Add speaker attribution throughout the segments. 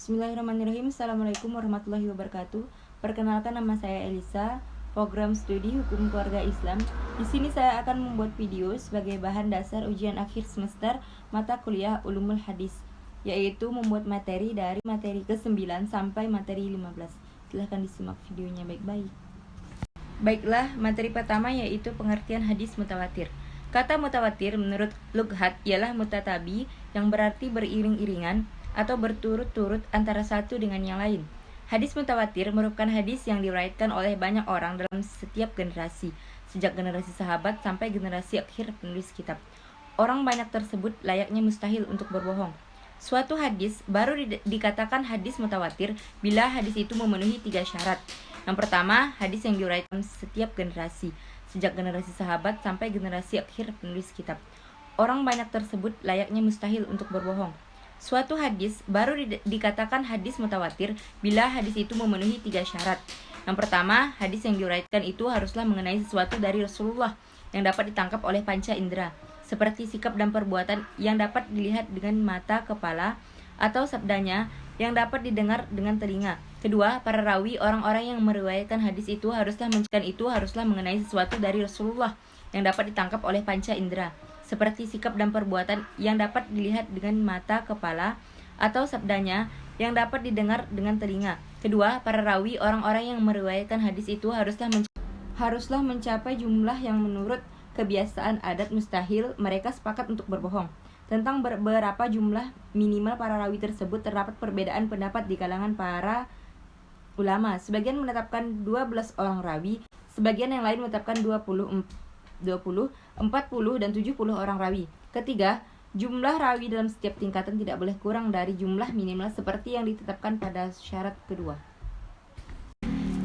Speaker 1: Bismillahirrahmanirrahim. Assalamualaikum warahmatullahi wabarakatuh. Perkenalkan, nama saya Elisa, program studi Hukum Keluarga Islam. Di sini saya akan membuat video sebagai bahan dasar ujian akhir semester mata kuliah Ulumul Hadis, yaitu membuat materi dari materi ke-9 sampai materi 15. Silahkan disimak videonya baik-baik. Baiklah, materi pertama yaitu pengertian hadis mutawatir. Kata mutawatir menurut lughat ialah mutatabi, yang berarti beriring-iringan atau berturut-turut antara satu dengan yang lain. Hadis mutawatir merupakan hadis yang diriwayatkan oleh banyak orang dalam setiap generasi, sejak generasi sahabat sampai generasi akhir penulis kitab. Orang banyak tersebut layaknya mustahil untuk berbohong. Suatu hadis baru dikatakan hadis mutawatir bila hadis itu memenuhi 3 syarat. Yang pertama, hadis yang diriwayatkan setiap generasi, sejak generasi sahabat sampai generasi akhir penulis kitab. Orang banyak tersebut layaknya mustahil untuk berbohong. Suatu hadis baru dikatakan hadis mutawatir bila hadis itu memenuhi 3 syarat. Yang pertama, hadis yang diriwayatkan itu haruslah mengenai sesuatu dari Rasulullah yang dapat ditangkap oleh panca indera, seperti sikap dan perbuatan yang dapat dilihat dengan mata kepala, atau sabdanya yang dapat didengar dengan telinga. Kedua, para rawi orang-orang yang meriwayatkan hadis itu haruslah mengenai sesuatu dari Rasulullah yang dapat ditangkap oleh panca indera, seperti sikap dan perbuatan yang dapat dilihat dengan mata kepala, atau sabdanya yang dapat didengar dengan telinga. Kedua, para rawi orang-orang yang meriwayatkan hadis itu haruslah mencapai jumlah yang menurut kebiasaan adat mustahil mereka sepakat untuk berbohong. Tentang berapa jumlah minimal para rawi tersebut terdapat perbedaan pendapat di kalangan para ulama. Sebagian menetapkan 12 orang rawi, sebagian yang lain menetapkan 20, 40, dan 70 orang rawi. Ketiga, jumlah rawi dalam setiap tingkatan tidak boleh kurang dari jumlah minimal seperti yang ditetapkan pada syarat kedua.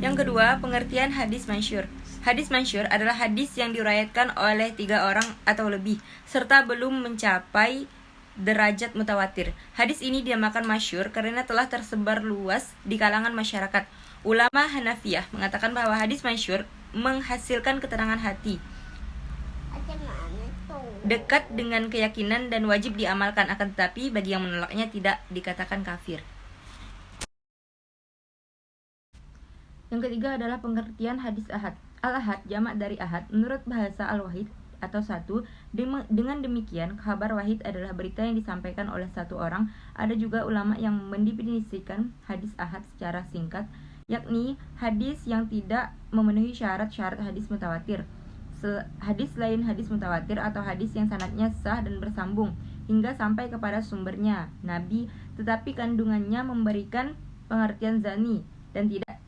Speaker 1: Yang kedua, pengertian hadis mansyur. Hadis mansyur adalah hadis yang diriwayatkan oleh 3 orang atau lebih, serta belum mencapai derajat mutawatir. Hadis ini dinamakan masyhur karena telah tersebar luas di kalangan masyarakat. Ulama Hanafiyah mengatakan bahwa hadis masyhur menghasilkan ketenangan hati, dekat dengan keyakinan dan wajib diamalkan, akan tetapi bagi yang menolaknya tidak dikatakan kafir. Yang ketiga adalah pengertian hadis ahad. Al-ahad jamak dari ahad menurut bahasa al-wahid atau satu. Dengan demikian, kabar wahid adalah berita yang disampaikan oleh satu orang. Ada juga ulama yang mendefinisikan hadis ahad secara singkat, yakni hadis yang tidak memenuhi syarat-syarat hadis mutawatir. Hadis lain hadis mutawatir atau hadis yang sanadnya sah dan bersambung hingga sampai kepada sumbernya, Nabi, tetapi kandungannya memberikan pengertian zani dan tidak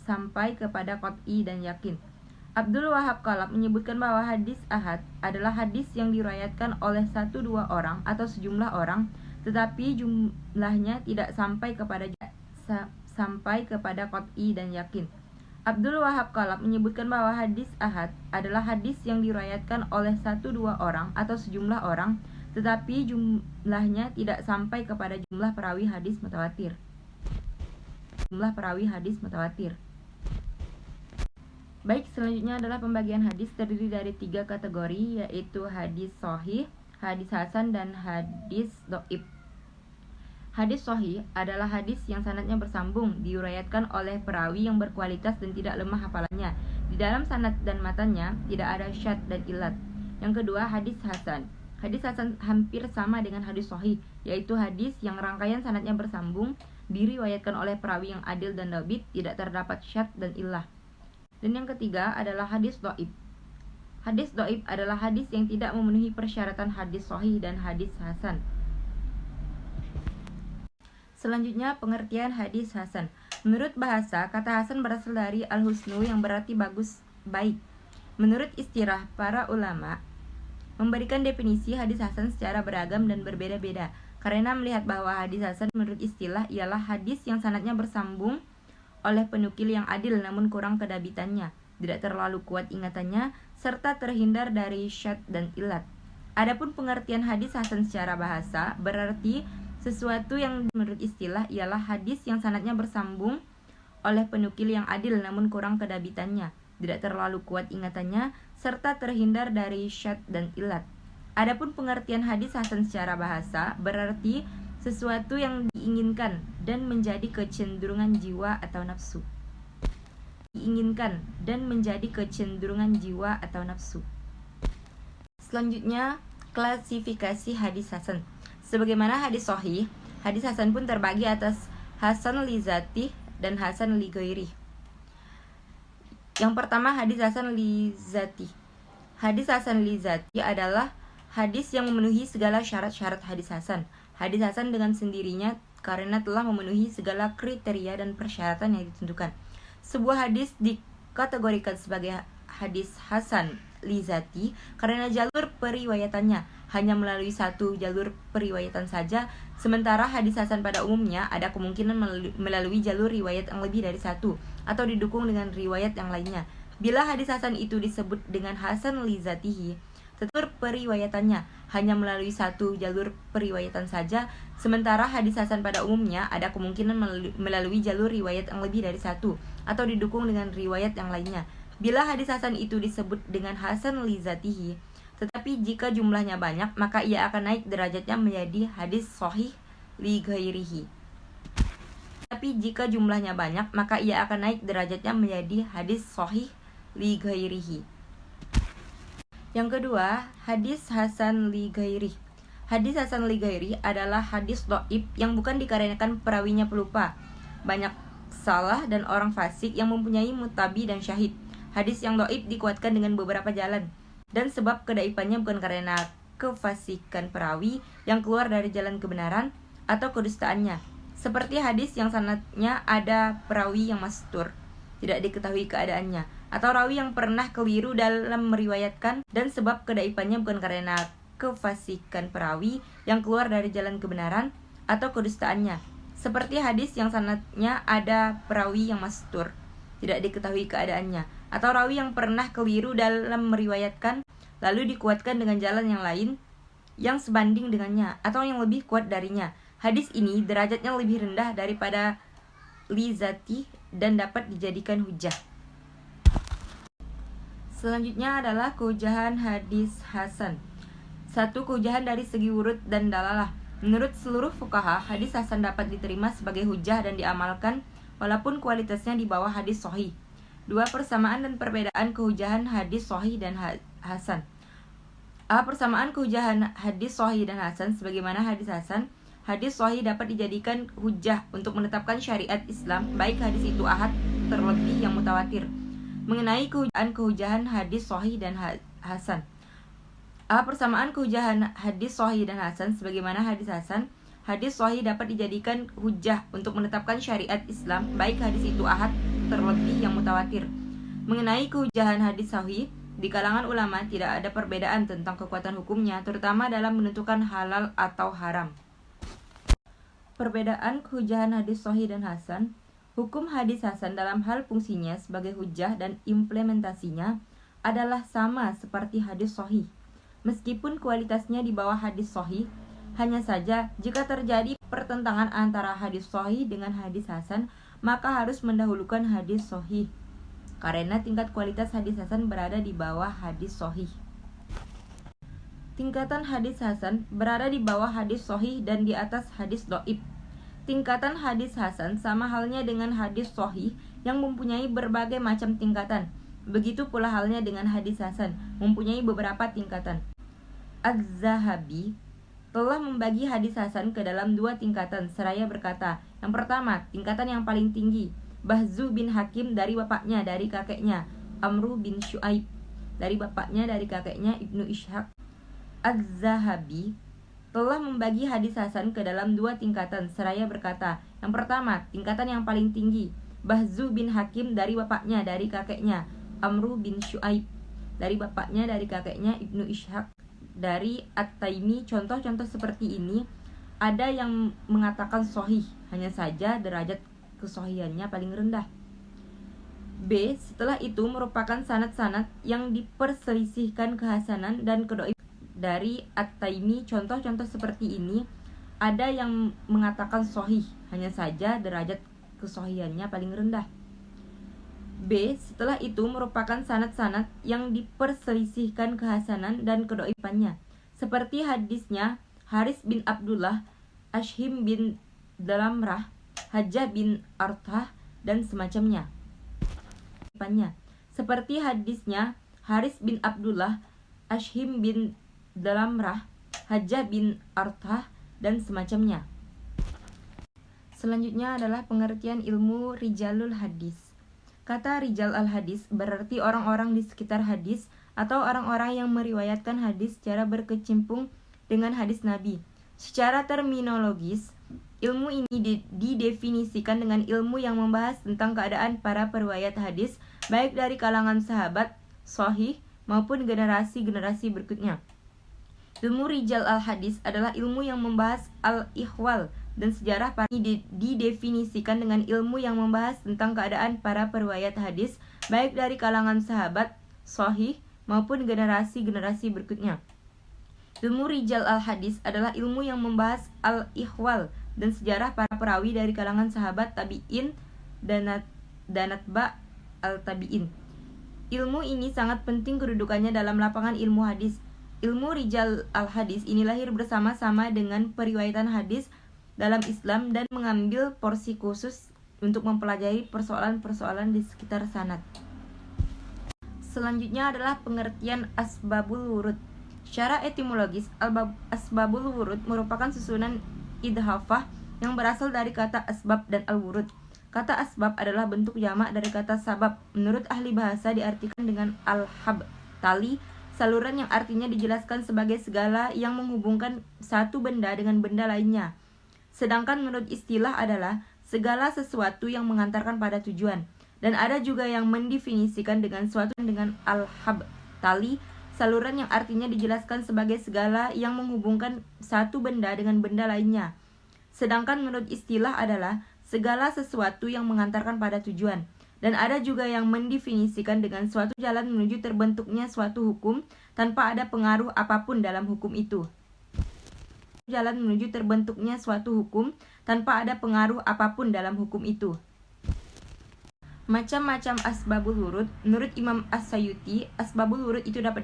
Speaker 1: sampai kepada qat'i dan yakin. Abdul Wahab Kalab menyebutkan bahwa hadis ahad adalah hadis yang diriwayatkan oleh 1-2 orang atau sejumlah orang, tetapi jumlahnya tidak sampai kepada qat'i dan yakin. Abdul Wahab Kalab menyebutkan bahwa hadis ahad adalah hadis yang diriwayatkan oleh 1-2 orang atau sejumlah orang, tetapi jumlahnya tidak sampai kepada jumlah perawi hadis mutawatir. Baik, selanjutnya adalah pembagian hadis terdiri dari 3 kategori, yaitu hadis sahih, hadis hasan, dan hadis dhaif. Hadis sahih adalah hadis yang sanadnya bersambung, diriwayatkan oleh perawi yang berkualitas dan tidak lemah hafalannya. Di dalam sanad dan matanya tidak ada syadz dan ilat. Yang kedua, hadis hasan. Hadis hasan hampir sama dengan hadis sahih, yaitu hadis yang rangkaian sanadnya bersambung, diriwayatkan oleh perawi yang adil dan dhabit, tidak terdapat syadz dan illah. Dan yang ketiga adalah hadis dhaif. Hadis dhaif adalah hadis yang tidak memenuhi persyaratan hadis sahih dan hadis hasan. Selanjutnya, pengertian hadis hasan. Menurut bahasa, kata hasan berasal dari al-husnu yang berarti bagus, baik. Menurut istilah para ulama, memberikan definisi hadis hasan secara beragam dan berbeda-beda, karena melihat bahwa hadis hasan menurut istilah ialah hadis yang sanadnya bersambung oleh penukil yang adil namun kurang kedabitannya, tidak terlalu kuat ingatannya, serta terhindar dari syadz dan ilat. Adapun pengertian hadis hasan secara bahasa berarti sesuatu yang menurut istilah ialah hadis yang sanadnya bersambung oleh penukil yang adil namun kurang kedabitannya, tidak terlalu kuat ingatannya, serta terhindar dari syadz dan ilat. Adapun pengertian hadis hasan secara bahasa berarti sesuatu yang diinginkan dan menjadi kecenderungan jiwa atau nafsu. Diinginkan dan menjadi kecenderungan jiwa atau nafsu. Selanjutnya, klasifikasi hadis hasan. Sebagaimana hadis sahih, hadis hasan pun terbagi atas hasan li zati dan hasan li ghairi. Yang pertama, hadis hasan li zati. Hadis hasan li zati adalah hadis yang memenuhi segala syarat-syarat hadis hasan. Hadis hasan dengan sendirinya karena telah memenuhi segala kriteria dan persyaratan yang ditentukan. Sebuah hadis dikategorikan sebagai hadis hasan li zati karena jalur periwayatannya hanya melalui satu jalur periwayatan saja, sementara hadis hasan pada umumnya ada kemungkinan melalui jalur riwayat yang lebih dari satu atau didukung dengan riwayat yang lainnya. Bila hadis hasan itu disebut dengan hasan li zatihi, jalur periwayatannya hanya melalui satu jalur periwayatan saja, sementara hadis hasan pada umumnya ada kemungkinan melalui jalur riwayat yang lebih dari satu atau didukung dengan riwayat yang lainnya. Bila hadis hasan itu disebut dengan hasan li zatihi, tetapi jika jumlahnya banyak, maka ia akan naik derajatnya menjadi hadis sahih li ghairihi. Tapi jika jumlahnya banyak, maka ia akan naik derajatnya menjadi hadis sahih li ghairihi. Yang kedua, hadis hasan li ghairi. Hadis hasan li ghairi adalah hadis dhaif yang bukan dikarenakan perawinya pelupa, banyak salah dan orang fasik yang mempunyai mutabi dan syahid. Hadis yang dhaif dikuatkan dengan beberapa jalan, dan sebab kedaifannya bukan karena kefasikan perawi yang keluar dari jalan kebenaran atau kedustaannya. Seperti hadis yang sanadnya ada perawi yang mastur, tidak diketahui keadaannya, atau rawi yang pernah keliru dalam meriwayatkan, dan sebab kedaifannya bukan karena kefasikan perawi yang keluar dari jalan kebenaran atau kedustaannya. Seperti hadis yang sanadnya ada perawi yang mastur, tidak diketahui keadaannya, atau rawi yang pernah keliru dalam meriwayatkan lalu dikuatkan dengan jalan yang lain yang sebanding dengannya atau yang lebih kuat darinya. Hadis ini derajatnya lebih rendah daripada li zati dan dapat dijadikan hujah. Selanjutnya adalah kehujahan hadis hasan. Satu, kehujahan dari segi urut dan dalalah. Menurut seluruh fuqaha, hadis hasan dapat diterima sebagai hujah dan diamalkan walaupun kualitasnya di bawah hadis sahih. Dua, persamaan dan perbedaan kehujahan hadis sahih dan hasan. A. Persamaan kehujahan hadis sahih dan hasan. Sebagaimana hadis hasan, hadis sahih dapat dijadikan hujah untuk menetapkan syariat Islam, baik hadis itu ahad terlebih yang mutawatir. Mengenai kehujahan hadis sahih dan hasan. A. Persamaan kehujahan hadis sahih dan hasan. Sebagaimana hadis hasan, hadis sahih dapat dijadikan hujah untuk menetapkan syariat Islam, baik hadis itu ahad terlebih yang mutawatir. Mengenai kehujahan hadis sahih, di kalangan ulama tidak ada perbedaan tentang kekuatan hukumnya, terutama dalam menentukan halal atau haram. Perbedaan kehujahan hadis sahih dan hasan. Hukum hadis hasan dalam hal fungsinya sebagai hujah dan implementasinya adalah sama seperti hadis sahih, meskipun kualitasnya di bawah hadis sahih. Hanya saja jika terjadi pertentangan antara hadis sahih dengan hadis hasan, maka harus mendahulukan hadis sahih karena tingkat kualitas hadis hasan berada di bawah hadis sahih. Tingkatan hadis hasan berada di bawah hadis sahih dan di atas hadis dhaif. Tingkatan hadis hasan sama halnya dengan hadis sahih yang mempunyai berbagai macam tingkatan. Begitu pula halnya dengan hadis hasan, mempunyai beberapa tingkatan. Az-Zahabi telah membagi hadis hasan ke dalam dua tingkatan seraya berkata, yang pertama, tingkatan yang paling tinggi, Bahzu bin Hakim dari bapaknya dari kakeknya, Amru bin Syuaib dari bapaknya dari kakeknya Ibnu Ishaq. Az-Zahabi telah membagi hadis hasan ke dalam dua tingkatan seraya berkata, yang pertama, tingkatan yang paling tinggi, Bahzu bin Hakim dari bapaknya dari kakeknya, Amru bin Syuaib dari bapaknya dari kakeknya Ibnu Ishaq dari At-Taimi. Contoh-contoh seperti ini ada yang mengatakan sahih, hanya saja derajat kesahihannya paling rendah. B. Setelah itu merupakan sanad-sanad yang diperselisihkan kehasanan dan kedoif dari At-Taimi. Contoh-contoh seperti ini ada yang mengatakan sahih, hanya saja derajat kesahihannya paling rendah. B. Setelah itu merupakan sanad-sanad yang diperselisihkan kehasanan dan kedoifannya, seperti hadisnya Haris bin Abdullah, Ashim bin Dalamrah, Hajjah bin Arthah, dan semacamnya. Seperti hadisnya Haris bin Abdullah, Ashim bin Dalamrah, Hajjah bin Arthah, dan semacamnya. Selanjutnya adalah pengertian ilmu rijalul hadis. Kata rijal al-hadis berarti orang-orang di sekitar hadis atau orang-orang yang meriwayatkan hadis secara berkecimpung dengan hadis Nabi. Secara terminologis, ilmu ini didefinisikan dengan ilmu yang membahas tentang keadaan para periwayat hadis, baik dari kalangan sahabat, sahih, maupun generasi-generasi berikutnya. Ilmu rijal al-hadis adalah ilmu yang membahas al-ihwal dan sejarah para didefinisikan dengan ilmu yang membahas tentang keadaan para periwayat hadis, baik dari kalangan sahabat, sahih, maupun generasi-generasi berikutnya. Ilmu rijal al-hadis adalah ilmu yang membahas al-ihwal dan sejarah para perawi dari kalangan sahabat, tabi'in, dan atba' al-tabi'in. Ilmu ini sangat penting kedudukannya dalam lapangan ilmu hadis. Ilmu rijal al-hadis ini lahir bersama-sama dengan periwayatan hadis dalam Islam dan mengambil porsi khusus untuk mempelajari persoalan-persoalan di sekitar sanad. Selanjutnya adalah pengertian asbabul wurud. Secara etimologis, asbabul wurud merupakan susunan idhafah yang berasal dari kata asbab dan al-wurud. Kata asbab adalah bentuk jamak dari kata sabab. Menurut ahli bahasa diartikan dengan al-hab, tali, saluran yang artinya dijelaskan sebagai segala yang menghubungkan satu benda dengan benda lainnya. Sedangkan menurut istilah adalah segala sesuatu yang mengantarkan pada tujuan. Dan ada juga yang mendefinisikan dengan suatu dengan al-hab, tali, saluran yang artinya dijelaskan sebagai segala yang menghubungkan satu benda dengan benda lainnya. Sedangkan menurut istilah adalah segala sesuatu yang mengantarkan pada tujuan. Dan ada juga yang mendefinisikan dengan suatu jalan menuju terbentuknya suatu hukum tanpa ada pengaruh apapun dalam hukum itu. Jalan menuju terbentuknya suatu hukum tanpa ada pengaruh apapun dalam hukum itu. Macam-macam asbabul wurud. Menurut Imam As-Sayuti, asbabul wurud itu dapat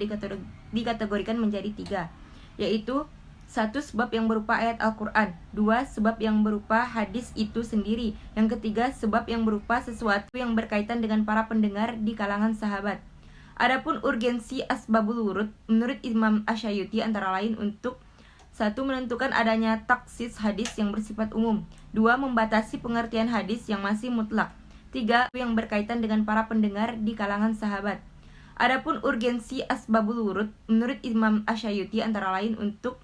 Speaker 1: dikategorikan menjadi 3, yaitu 1. Sebab yang berupa ayat Al-Quran. 2. Sebab yang berupa hadis itu sendiri. Yang ketiga, sebab yang berupa sesuatu yang berkaitan dengan para pendengar di kalangan sahabat. Adapun urgensi asbabul wurud, menurut Imam As-Sayuti antara lain untuk 1. Menentukan adanya taksis hadis yang bersifat umum. 2. Membatasi pengertian hadis yang masih mutlak. 3. Yang berkaitan dengan para pendengar di kalangan sahabat. Adapun urgensi asbabul wurud, menurut Imam As-Sayuti antara lain untuk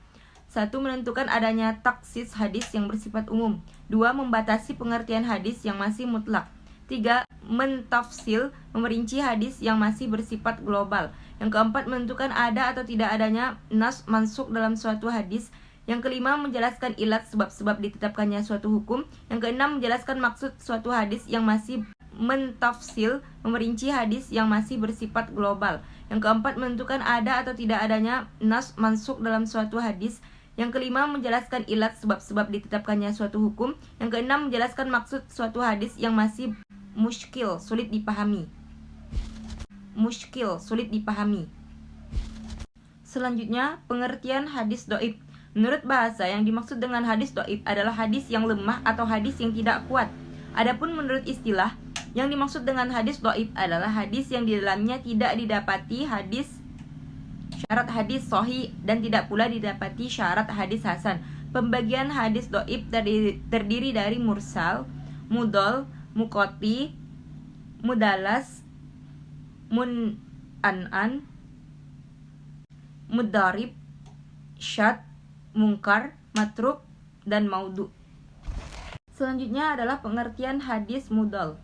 Speaker 1: 1. Menentukan adanya taksis hadis yang bersifat umum. 2. Membatasi pengertian hadis yang masih mutlak. 3. Mentafsil, memerinci hadis yang masih bersifat global. Yang keempat, menentukan ada atau tidak adanya nas mansuk dalam suatu hadis. Yang kelima, menjelaskan ilat sebab-sebab ditetapkannya suatu hukum. Yang keenam, menjelaskan maksud suatu hadis yang masih mentafsil, memerinci hadis yang masih bersifat global. Yang keempat, menentukan ada atau tidak adanya nas mansuk dalam suatu hadis. Yang kelima, menjelaskan ilat sebab-sebab ditetapkannya suatu hukum. Yang keenam, menjelaskan maksud suatu hadis yang masih muskil, sulit dipahami. Selanjutnya, pengertian hadis dhaif. Menurut bahasa, yang dimaksud dengan hadis dhaif adalah hadis yang lemah atau hadis yang tidak kuat. Adapun menurut istilah, yang dimaksud dengan hadis dhaif adalah hadis yang di dalamnya tidak didapati syarat hadis sahih dan tidak pula didapati syarat hadis hasan. Pembagian hadis dhaif terdiri dari mursal, mudhal, muqati, mudalas, mun'an, mudarib, syad, mungkar, matruk, dan maudhu. Selanjutnya adalah pengertian hadis mudhal.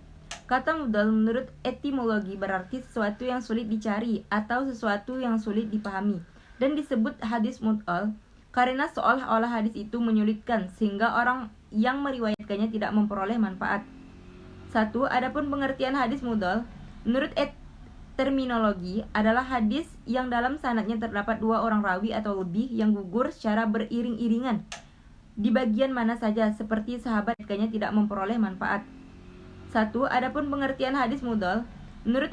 Speaker 1: Kata mudhal menurut etimologi berarti sesuatu yang sulit dicari atau sesuatu yang sulit dipahami. Dan disebut hadis mudhal karena seolah-olah hadis itu menyulitkan sehingga orang yang meriwayatkannya tidak memperoleh manfaat. 1. Adapun pengertian hadis mudhal menurut terminologi adalah hadis yang dalam sanadnya terdapat 2 orang rawi atau lebih yang gugur secara beriring-iringan di bagian mana saja seperti sahabat kayaknya tidak memperoleh manfaat. 1. Adapun pengertian hadis mudhal menurut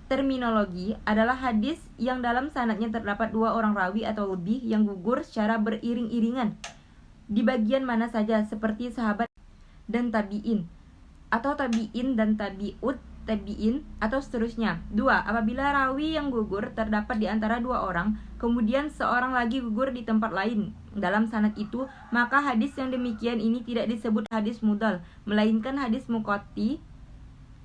Speaker 1: terminologi adalah hadis yang dalam sanadnya terdapat 2 orang rawi atau lebih yang gugur secara beriring-iringan di bagian mana saja seperti sahabat. dan tabi'in, atau tabi'in dan tabi'ut tabi'in, atau seterusnya. 2. Apabila rawi yang gugur terdapat di antara dua orang, kemudian seorang lagi gugur di tempat lain dalam sanad itu, maka hadis yang demikian ini tidak disebut hadis mudal, melainkan hadis muqatti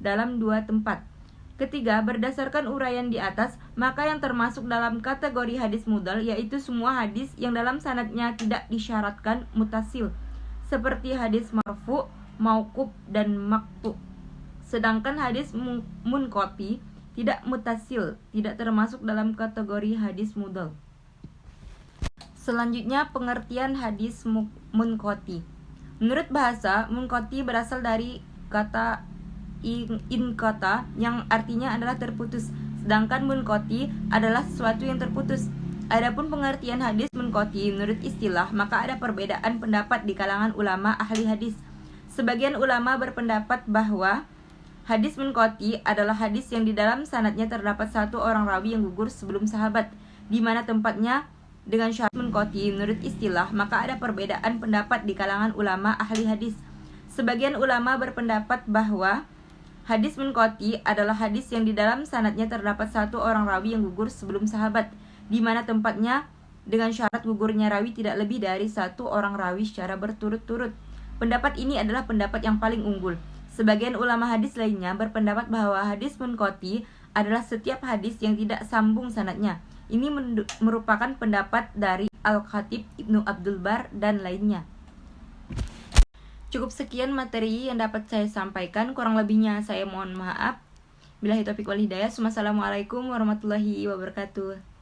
Speaker 1: dalam dua tempat. Ketiga, berdasarkan uraian di atas, maka yang termasuk dalam kategori hadis mudal yaitu semua hadis yang dalam sanadnya tidak disyaratkan mutasil, seperti hadis marfu, mauquf, dan maqtu. Sedangkan hadis munqati tidak mutasil, tidak termasuk dalam kategori hadis mudal. Selanjutnya, pengertian hadis munqati. Menurut bahasa, munqati berasal dari kata inqata yang artinya adalah terputus, sedangkan munqati adalah sesuatu yang terputus. Adapun pengertian hadis munqati menurut istilah, maka ada perbedaan pendapat di kalangan ulama ahli hadis. Sebagian ulama berpendapat bahwa hadis munqati adalah hadis yang di dalam sanadnya terdapat satu orang rawi yang gugur sebelum sahabat, di mana tempatnya dengan syarat munqati menurut istilah, maka ada perbedaan pendapat di kalangan ulama ahli hadis. Sebagian ulama berpendapat bahwa hadis munqati adalah hadis yang di dalam sanadnya terdapat satu orang rawi yang gugur sebelum sahabat, di mana tempatnya dengan syarat gugurnya rawi tidak lebih dari satu orang rawi secara berturut-turut. Pendapat ini adalah pendapat yang paling unggul. Sebagian ulama hadis lainnya berpendapat bahwa hadis munqati adalah setiap hadis yang tidak sambung sanadnya. Ini merupakan pendapat dari Al-Khatib, Ibnu Abdul Bar, dan lainnya. Cukup sekian materi yang dapat saya sampaikan, kurang lebihnya saya mohon maaf. Billahi taufiq wal hidayah. Wassalamualaikum warahmatullahi wabarakatuh.